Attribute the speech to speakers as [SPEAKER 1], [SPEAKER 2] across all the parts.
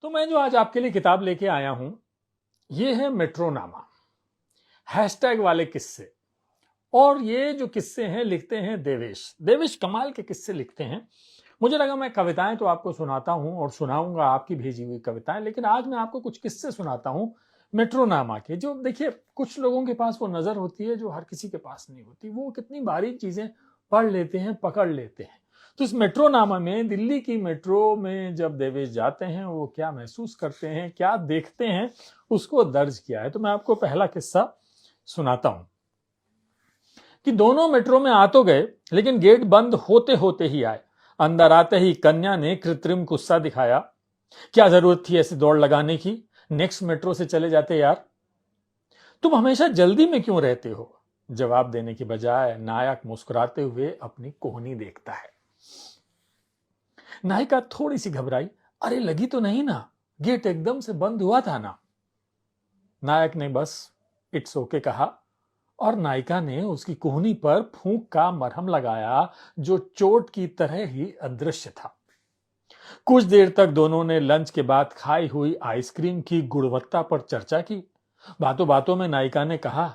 [SPEAKER 1] तो मैं जो आज आपके लिए किताब लेके आया हूं, ये है मेट्रोनामा, हैशटैग वाले किस्से। और ये जो किस्से हैं लिखते हैं देवेश। देवेश कमाल के किस्से लिखते हैं। मुझे लगा मैं कविताएं तो आपको सुनाता हूं और सुनाऊंगा आपकी भेजी हुई कविताएं, लेकिन आज मैं आपको कुछ किस्से सुनाता हूं मेट्रोनामा के। जो देखिए, कुछ लोगों के पास वो नजर होती है जो हर किसी के पास नहीं होती। वो कितनी बारीक चीजें पढ़ लेते हैं, पकड़ लेते हैं। तो इस मेट्रोनामा में, दिल्ली की मेट्रो में जब देवेश जाते हैं, वो क्या महसूस करते हैं, क्या देखते हैं, उसको दर्ज किया है। तो मैं आपको पहला किस्सा सुनाता हूं कि दोनों मेट्रो में आ तो गए, लेकिन गेट बंद होते होते ही आए। अंदर आते ही कन्या ने कृत्रिम गुस्सा दिखाया। क्या जरूरत थी ऐसी दौड़ लगाने की? नेक्स्ट मेट्रो से चले जाते यार। तुम हमेशा जल्दी में क्यों रहते हो? जवाब देने के बजाय नायक मुस्कुराते हुए अपनी कोहनी देखता है। नायिका थोड़ी सी घबराई। अरे लगी तो नहीं ना? गेट एकदम से बंद हुआ था ना। नायक ने बस इट्स ओके कहा और नायिका ने उसकी कोहनी पर फूंक का मरहम लगाया, जो चोट की तरह ही अदृश्य था। कुछ देर तक दोनों ने लंच के बाद खाई हुई आइसक्रीम की गुणवत्ता पर चर्चा की। बातों बातों में नायिका ने कहा,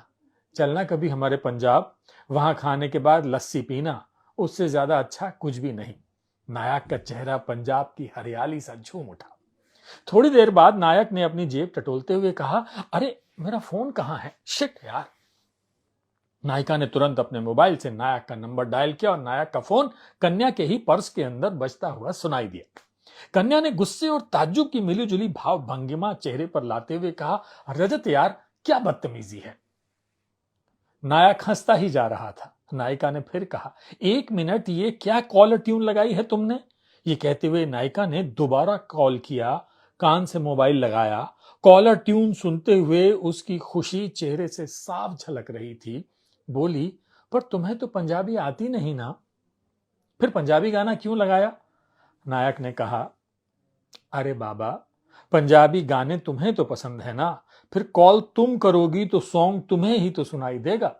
[SPEAKER 1] चलना कभी हमारे पंजाब, वहां खाने के बाद लस्सी पीना, उससे ज्यादा अच्छा कुछ भी नहीं। नायक का चेहरा पंजाब की हरियाली सा झूम उठा। थोड़ी देर बाद नायक ने अपनी जेब टटोलते हुए कहा, अरे मेरा फोन कहाँ है? शिट यार। नायिका ने तुरंत अपने मोबाइल से नायक का नंबर डायल किया और नायक का फोन कन्या के ही पर्स के अंदर बजता हुआ सुनाई दिया। कन्या ने गुस्से और ताज्जुब की मिलीजुली भाव भंगिमा चेहरे पर लाते हुए कहा, रजत यार, क्या बदतमीजी है। नायक हंसता ही जा रहा था। नायिका ने फिर कहा, एक मिनट, ये क्या कॉलर ट्यून लगाई है तुमने? ये कहते हुए नायिका ने दोबारा कॉल किया, कान से मोबाइल लगाया। कॉलर ट्यून सुनते हुए उसकी खुशी चेहरे से साफ झलक रही थी। बोली, पर तुम्हें तो पंजाबी आती नहीं ना, फिर पंजाबी गाना क्यों लगाया? नायक ने कहा, अरे बाबा, पंजाबी गाने तुम्हें तो पसंद है ना, फिर कॉल तुम करोगी तो सॉन्ग तुम्हें ही तो सुनाई देगा।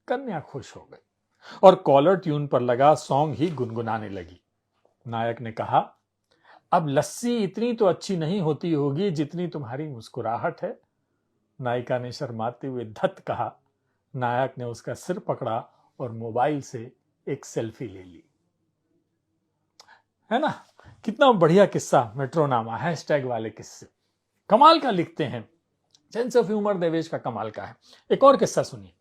[SPEAKER 1] कन्या खुश हो गई और कॉलर ट्यून पर लगा सॉन्ग ही गुनगुनाने लगी। नायक ने कहा, अब लस्सी इतनी तो अच्छी नहीं होती होगी जितनी तुम्हारी मुस्कुराहट है। नायिका ने शर्माते हुए धत कहा। नायक ने उसका सिर पकड़ा और मोबाइल से एक सेल्फी ले ली। है ना? कितना बढ़िया किस्सा मेट्रोनामा, हैशटैग वाले किस्से कमाल का लिखते हैं। सेंस ऑफ ह्यूमर देवेश का कमाल का है। एक और किस्सा सुनिए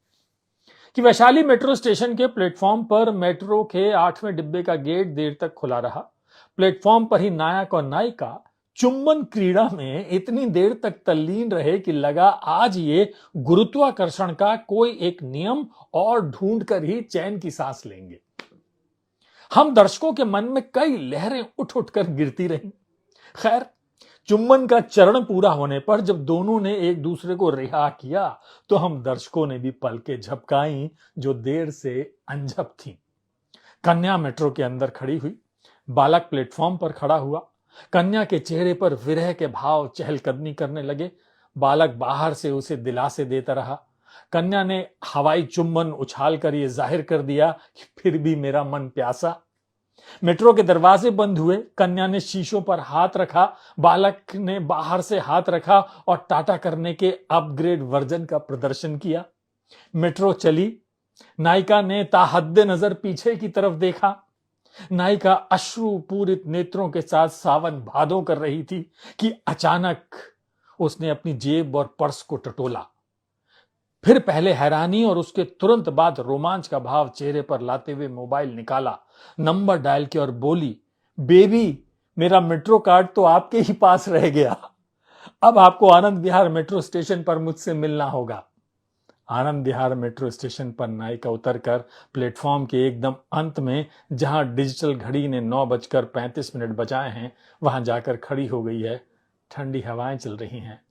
[SPEAKER 1] कि वैशाली मेट्रो स्टेशन के प्लेटफॉर्म पर मेट्रो के 8वें डिब्बे का गेट देर तक खुला रहा। प्लेटफॉर्म पर ही नायक और नायिका चुंबन क्रीड़ा में इतनी देर तक तल्लीन रहे कि लगा आज ये गुरुत्वाकर्षण का कोई एक नियम और ढूंढ कर ही चैन की सांस लेंगे। हम दर्शकों के मन में कई लहरें उठ उठकर गिरती रहीं। खैर, चुम्बन का चरण पूरा होने पर जब दोनों ने एक दूसरे को रिहा किया, तो हम दर्शकों ने भी पलकें झपकाई, जो देर से अनझप थीं। कन्या मेट्रो के अंदर खड़ी हुई, बालक प्लेटफॉर्म पर खड़ा हुआ। कन्या के चेहरे पर विरह के भाव चहलकदमी करने लगे। बालक बाहर से उसे दिलासे देता रहा। कन्या ने हवाई चुम्बन उछाल कर यह जाहिर कर दिया कि फिर भी मेरा मन प्यासा। मेट्रो के दरवाजे बंद हुए। कन्या ने शीशों पर हाथ रखा, बालक ने बाहर से हाथ रखा और टाटा करने के अपग्रेड वर्जन का प्रदर्शन किया। मेट्रो चली। नायिका ने ताहद्दे नजर पीछे की तरफ देखा। नायिका अश्रु पूरित नेत्रों के साथ सावन भादों कर रही थी कि अचानक उसने अपनी जेब और पर्स को टटोला। फिर पहले हैरानी और उसके तुरंत बाद रोमांच का भाव चेहरे पर लाते हुए मोबाइल निकाला, नंबर डायल किया और बोली, बेबी, मेरा मेट्रो कार्ड तो आपके ही पास रह गया। अब आपको आनंद विहार मेट्रो स्टेशन पर मुझसे मिलना होगा। आनंद विहार मेट्रो स्टेशन पर नायिका उतरकर प्लेटफॉर्म के एकदम अंत में, जहां डिजिटल घड़ी ने 9:35 बजाए हैं, वहां जाकर खड़ी हो गई है। ठंडी हवाएं चल रही हैं।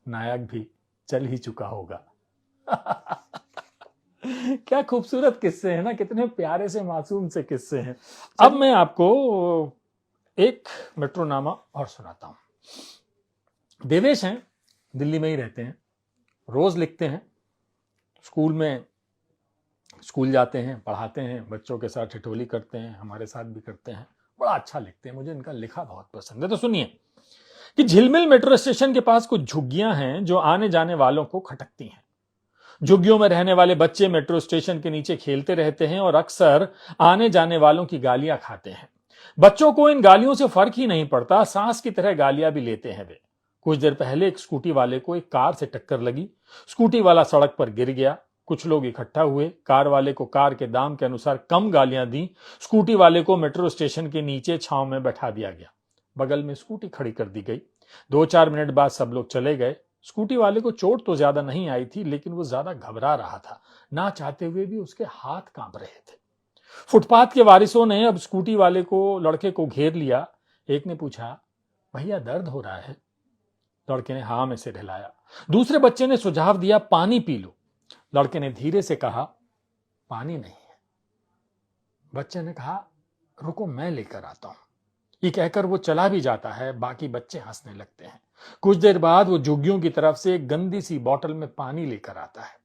[SPEAKER 1] नायक भी चल ही चुका होगा। क्या खूबसूरत किस्से हैं ना, कितने प्यारे से मासूम से किस्से हैं। अब मैं आपको एक मेट्रोनामा और सुनाता हूं। देवेश हैं, दिल्ली में ही रहते हैं, रोज लिखते हैं। स्कूल जाते हैं, पढ़ाते हैं, बच्चों के साथ ठिठोली करते हैं, हमारे साथ भी करते हैं। बड़ा अच्छा लिखते हैं, मुझे इनका लिखा बहुत पसंद है। तो सुनिए, कि झिलमिल मेट्रो स्टेशन के पास कुछ झुग्गियां हैं जो आने जाने वालों को खटकती हैं। झुग्गियों में रहने वाले बच्चे मेट्रो स्टेशन के नीचे खेलते रहते हैं और अक्सर आने जाने वालों की गालियां खाते हैं। बच्चों को इन गालियों से फर्क ही नहीं पड़ता, सांस की तरह गालियां भी लेते हैं वे। कुछ देर पहले एक स्कूटी वाले को एक कार से टक्कर लगी। स्कूटी वाला सड़क पर गिर गया। कुछ लोग इकट्ठा हुए, कार वाले को कार के दाम के अनुसार कम गालियां दी। स्कूटी वाले को मेट्रो स्टेशन के नीचे छांव में बैठा दिया गया। बगल में स्कूटी खड़ी कर दी गई। 2-4 मिनट बाद सब लोग चले गए। स्कूटी वाले को चोट तो ज्यादा नहीं आई थी, लेकिन वो ज्यादा घबरा रहा था। ना चाहते हुए भी उसके हाथ कांप रहे थे। फुटपाथ के वारिसों ने अब स्कूटी वाले को लड़के को घेर लिया। एक ने पूछा, भैया दर्द हो रहा है? लड़के ने हाँ में सिर हिलाया। दूसरे बच्चे ने सुझाव दिया, पानी पी लो। लड़के ने धीरे से कहा, पानी नहीं है। बच्चे ने कहा, रुको मैं लेकर आता हूं। ये कहकर वो चला भी जाता है। बाकी बच्चे हंसने लगते हैं। कुछ देर बाद वो झुग्गियों की तरफ से एक गंदी सी बोतल में पानी लेकर आता है।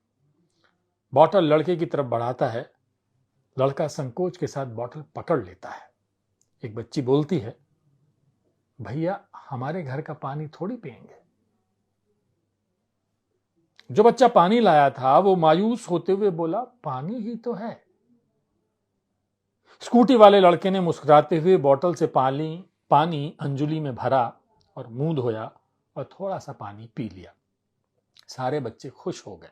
[SPEAKER 1] बोतल लड़के की तरफ बढ़ाता है। लड़का संकोच के साथ बोतल पकड़ लेता है। एक बच्ची बोलती है, भैया हमारे घर का पानी थोड़ी पिएंगे। जो बच्चा पानी लाया था वो मायूस होते हुए बोला, पानी ही तो है। स्कूटी वाले लड़के ने मुस्कुराते हुए बोतल से पानी अंजुली में भरा और मुंह धोया और थोड़ा सा पानी पी लिया। सारे बच्चे खुश हो गए।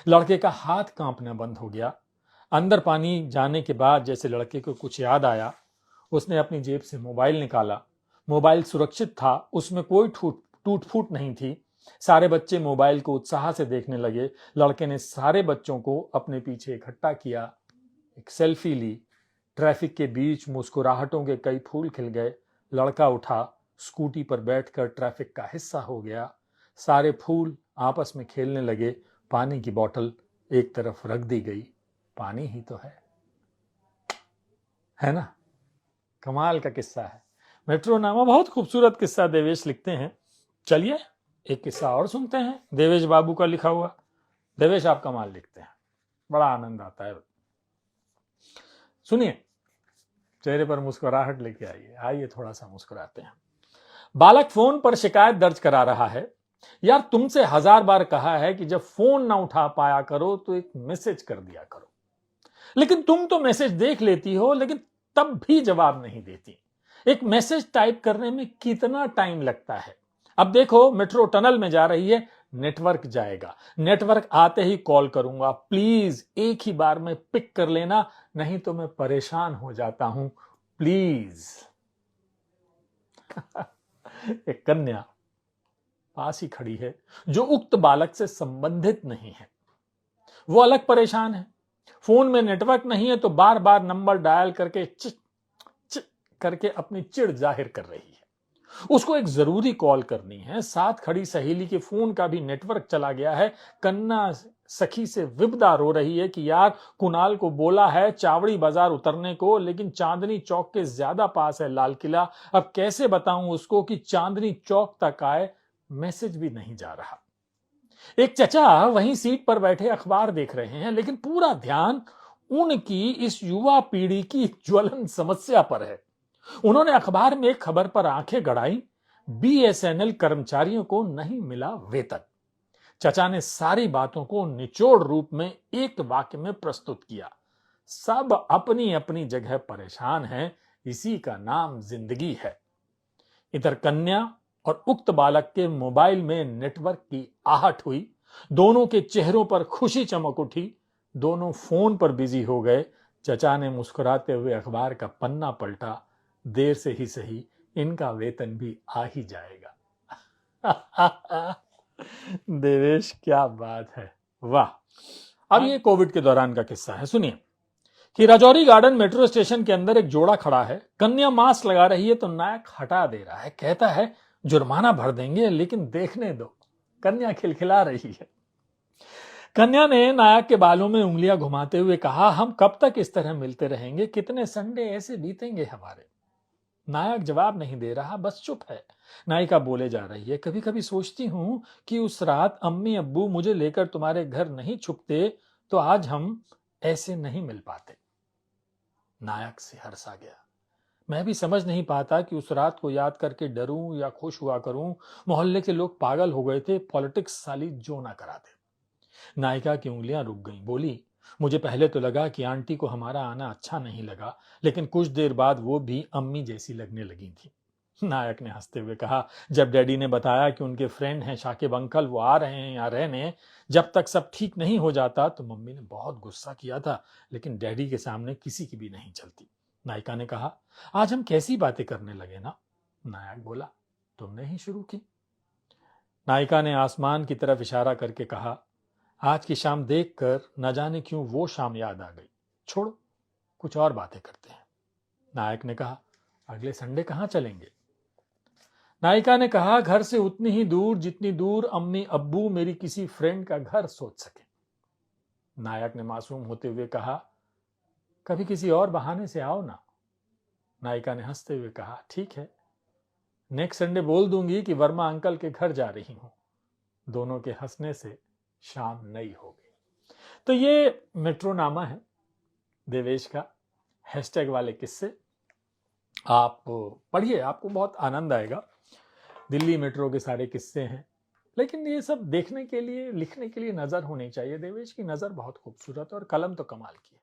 [SPEAKER 1] लड़के का हाथ कांपना बंद हो गया। अंदर पानी जाने के बाद जैसे लड़के को कुछ याद आया, उसने अपनी जेब से मोबाइल निकाला। मोबाइल सुरक्षित था, उसमें कोई टूट फूट नहीं थी। सारे बच्चे मोबाइल को उत्साह से देखने लगे। लड़के ने सारे बच्चों को अपने पीछे इकट्ठा किया, एक सेल्फी ली। ट्रैफिक के बीच मुस्कुराहटों के कई फूल खिल गए। लड़का उठा, स्कूटी पर बैठकर ट्रैफिक का हिस्सा हो गया। सारे फूल आपस में खेलने लगे। पानी की बोतल एक तरफ रख दी गई। पानी ही तो है ना? कमाल का किस्सा है। मेट्रोनामा बहुत खूबसूरत किस्सा देवेश लिखते हैं। चलिए एक किस्सा और सुनते हैं, देवेश बाबू का लिखा हुआ। देवेश आप कमाल लिखते हैं, बड़ा आनंद आता है। सुनिए, चेहरे पर मुस्कुराहट लेके आइए थोड़ा सा मुस्कुराते हैं। बालक फोन पर शिकायत दर्ज करा रहा है, यार तुमसे 1000 बार कहा है कि जब फोन ना उठा पाया करो तो एक मैसेज कर दिया करो, लेकिन तुम तो मैसेज देख लेती हो लेकिन तब भी जवाब नहीं देती। एक मैसेज टाइप करने में कितना टाइम लगता है। अब देखो मेट्रो टनल में जा रही है, नेटवर्क जाएगा। नेटवर्क आते ही कॉल करूंगा, प्लीज एक ही बार में पिक कर लेना, नहीं तो मैं परेशान हो जाता हूं, प्लीज। एक कन्या पास ही खड़ी है जो उक्त बालक से संबंधित नहीं है। वो अलग परेशान है। फोन में नेटवर्क नहीं है तो बार बार नंबर डायल करके चिट चिट करके अपनी चिढ़ जाहिर कर रही है। उसको एक जरूरी कॉल करनी है। साथ खड़ी सहेली के फोन का भी नेटवर्क चला गया है। कन्ना सखी से विपदा रो रही है कि यार कुणाल को बोला है चावड़ी बाजार उतरने को, लेकिन चांदनी चौक के ज्यादा पास है लाल किला। अब कैसे बताऊं उसको कि चांदनी चौक तक आए, मैसेज भी नहीं जा रहा। एक चचा वहीं सीट पर बैठे अखबार देख रहे हैं, लेकिन पूरा ध्यान उनकी इस युवा पीढ़ी की ज्वलन समस्या पर है। उन्होंने अखबार में एक खबर पर आंखें गड़ाई, बीएसएनएल कर्मचारियों को नहीं मिला वेतन। चचा ने सारी बातों को निचोड़ रूप में एक वाक्य में प्रस्तुत किया, सब अपनी अपनी जगह परेशान हैं, इसी का नाम जिंदगी है। इधर कन्या और उक्त बालक के मोबाइल में नेटवर्क की आहट हुई। दोनों के चेहरों पर खुशी चमक उठी। दोनों फोन पर बिजी हो गए। चचा ने मुस्कुराते हुए अखबार का पन्ना पलटा, देर से ही सही इनका वेतन भी आ ही जाएगा। देवेश क्या बात है, वाह। अब ये कोविड के दौरान का किस्सा है। सुनिए कि राजौरी गार्डन मेट्रो स्टेशन के अंदर एक जोड़ा खड़ा है। कन्या मास्क लगा रही है तो नायक हटा दे रहा है, कहता है जुर्माना भर देंगे लेकिन देखने दो। कन्या खिलखिला रही है। कन्या ने नायक के बालों में उंगलियां घुमाते हुए कहा, हम कब तक इस तरह मिलते रहेंगे, कितने संडे ऐसे बीतेंगे हमारे। नायक जवाब नहीं दे रहा, बस चुप है। नायिका बोले जा रही है, कभी कभी सोचती हूं कि उस रात अम्मी अब्बू मुझे लेकर तुम्हारे घर नहीं छुपते तो आज हम ऐसे नहीं मिल पाते। नायक से हर्ष आ गया। मैं भी समझ नहीं पाता कि उस रात को याद करके डरूं या खुश हुआ करूं। मोहल्ले के लोग पागल हो गए थे, पॉलिटिक्स साली जो ना करा दे। नायिका की उंगलियां रुक गईं, बोली, मुझे पहले तो लगा कि आंटी को हमारा आना अच्छा नहीं लगा, लेकिन कुछ देर बाद वो भी अम्मी जैसी लगने लगी थी। नायक ने हंसते हुए कहा, जब डैडी ने बताया कि उनके फ्रेंड हैं शाकिब अंकल, वो आ रहे हैं यहाँ रहने, जब तक सब ठीक नहीं हो जाता, तो मम्मी ने बहुत गुस्सा किया था, लेकिन डैडी के सामने किसी की भी नहीं चलती। नायिका ने कहा, आज हम कैसी बातें करने लगे ना। नायक बोला, तुमने ही शुरू की। नायिका ने आसमान की तरफ इशारा करके कहा, आज की शाम देखकर न जाने क्यों वो शाम याद आ गई। छोड़ो, कुछ और बातें करते हैं। नायक ने कहा, अगले संडे कहाँ चलेंगे। नायिका ने कहा, घर से उतनी ही दूर जितनी दूर अम्मी अब्बू मेरी किसी फ्रेंड का घर सोच सके। नायक ने मासूम होते हुए कहा, कभी किसी और बहाने से आओ ना। नायिका ने हंसते हुए कहा, ठीक है, नेक्स्ट संडे बोल दूंगी कि वर्मा अंकल के घर जा रही हूं। दोनों के हंसने से शाम नई हो गई। तो ये मेट्रोनामा है देवेश का, हैशटैग वाले किस्से। आप पढ़िए, आपको बहुत आनंद आएगा। दिल्ली मेट्रो के सारे किस्से हैं, लेकिन ये सब देखने के लिए, लिखने के लिए नजर होनी चाहिए। देवेश की नजर बहुत खूबसूरत है और कलम तो कमाल की है।